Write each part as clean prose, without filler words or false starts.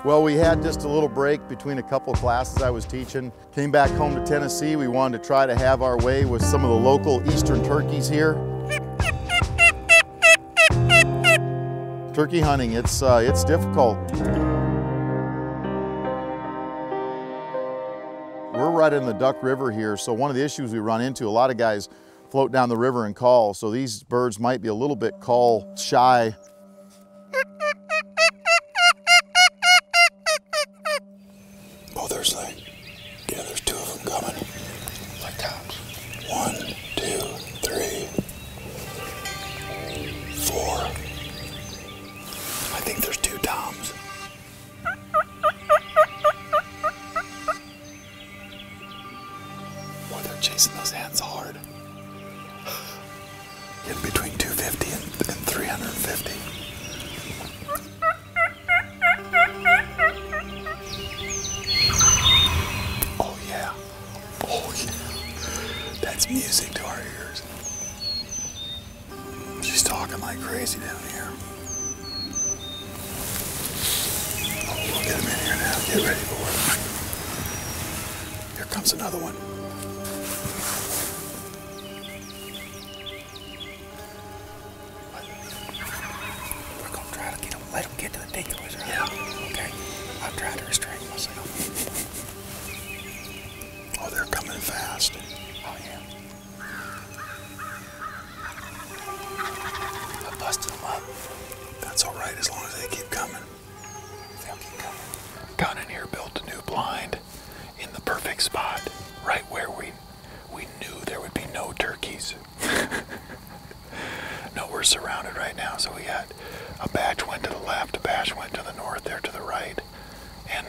Well, we had just a little break between a couple of classes I was teaching. Came back home to Tennessee. We wanted to try to have our way with some of the local eastern turkeys here. Turkey hunting, it's difficult. We're right in the Duck River here, so one of the issues we run into, a lot of guys float down the river and call, so these birds might be a little bit call shy. Oh, there's two of them coming. Like tops. 1, 2, 3, 4. I think there's 2 toms. Boy, they're chasing those hens hard. Getting between 250 and 350. Oh yeah. Oh yeah. That's music to our ears. She's talking like crazy down here. Oh, we'll get him in here now. Get ready for it. Here comes another one. We're going to try to get him. Let him get to the decoys, right? Yeah. Okay. I'll try to restrain myself. Oh, they're coming fast. Oh, yeah. I busted them up. That's all right as long as they keep coming. They'll keep coming. Gone in here, built a new blind in the perfect spot, right where we knew there would be no turkeys. No, we're surrounded right now, so we got a batch went to the left, a batch went to the north, there to the right, and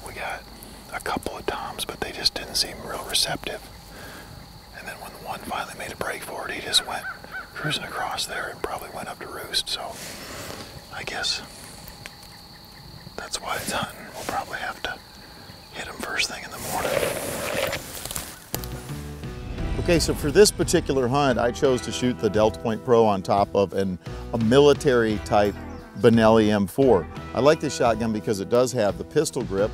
we got a couple of toms, but they just didn't seem real receptive. And then when the one finally made a break for it, he just went cruising across there and probably went up to roost. So I guess that's why it's hunting. We'll probably have to hit him first thing in the morning. Okay, so for this particular hunt, I chose to shoot the Delta Point Pro on top of a military type Benelli M4. I like this shotgun because it does have the pistol grip,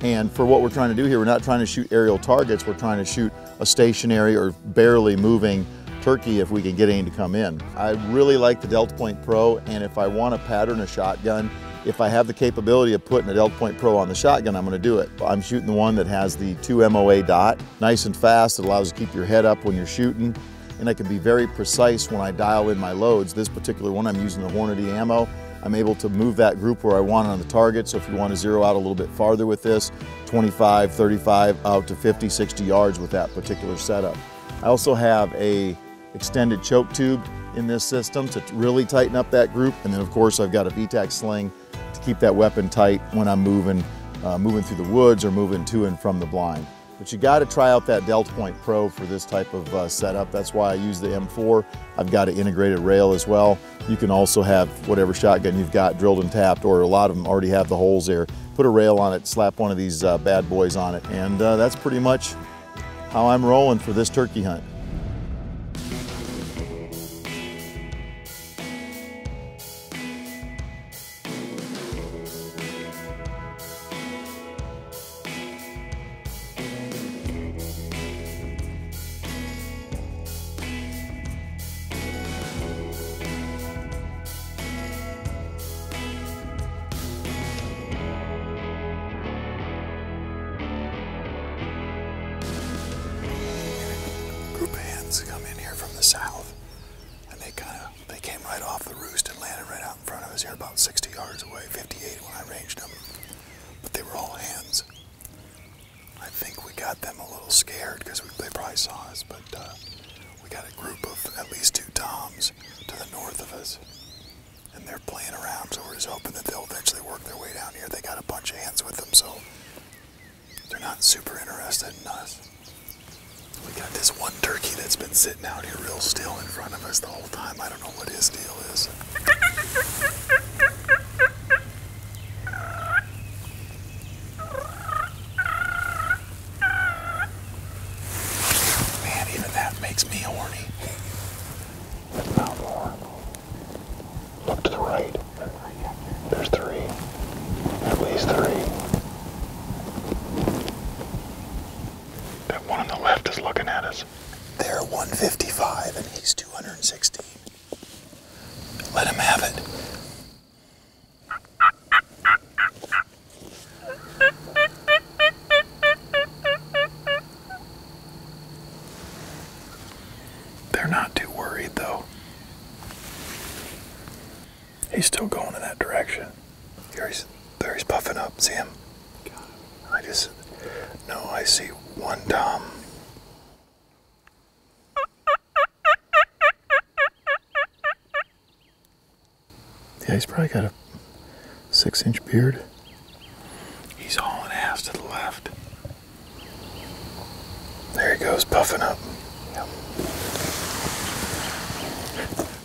and for what we're trying to do here, we're not trying to shoot aerial targets, we're trying to shoot a stationary or barely moving turkey if we can get any to come in. I really like the Delta Point Pro, and if I want to pattern a shotgun, if I have the capability of putting a Delta Point Pro on the shotgun, I'm going to do it. I'm shooting the one that has the 2 MOA dot, nice and fast. It allows you to keep your head up when you're shooting, and I can be very precise when I dial in my loads. This particular one, I'm using the Hornady ammo. I'm able to move that group where I want it on the target, so if you want to zero out a little bit farther with this, 25, 35, out to 50, 60 yards with that particular setup. I also have a extended choke tube in this system to really tighten up that group, and then of course I've got a VTAC sling to keep that weapon tight when I'm moving through the woods or moving to and from the blind. But you got to try out that Delta Point Pro for this type of setup. That's why I use the M4. I've got an integrated rail as well. You can also have whatever shotgun you've got drilled and tapped, or a lot of them already have the holes there. Put a rail on it, slap one of these bad boys on it, and that's pretty much how I'm rolling for this turkey hunt. Group of hens come in here from the south, and they came right off the roost and landed right out in front of us here, about 60 yards away, 58 when I ranged them. But they were all hens. I think we got them a little scared because they probably saw us, but we got a group of at least 2 toms to the north of us, and they're playing around, so we're just hoping that they'll eventually work their way down here. They got a bunch of hens with them, so they're not super interested in us. We got this one turkey that's been sitting out here real still in front of us the whole time. I don't know what his deal is. Man, even that makes me horny. Not more. Look to the right. There's 3. just looking at us. They're 155 and he's 216. Let him have it. They're not too worried though. He's still going in that direction. There he's puffing up. See him? I see one Tom. Yeah, he's probably got a 6-inch beard. He's hauling ass to the left. There he goes, puffing up. Yep.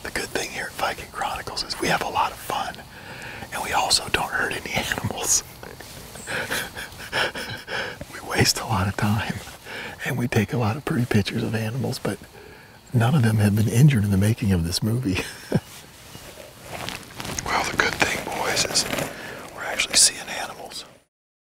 The good thing here at Viking Chronicles is we have a lot of fun, and we also don't hurt any animals. We waste a lot of time, and we take a lot of pretty pictures of animals, but none of them have been injured in the making of this movie.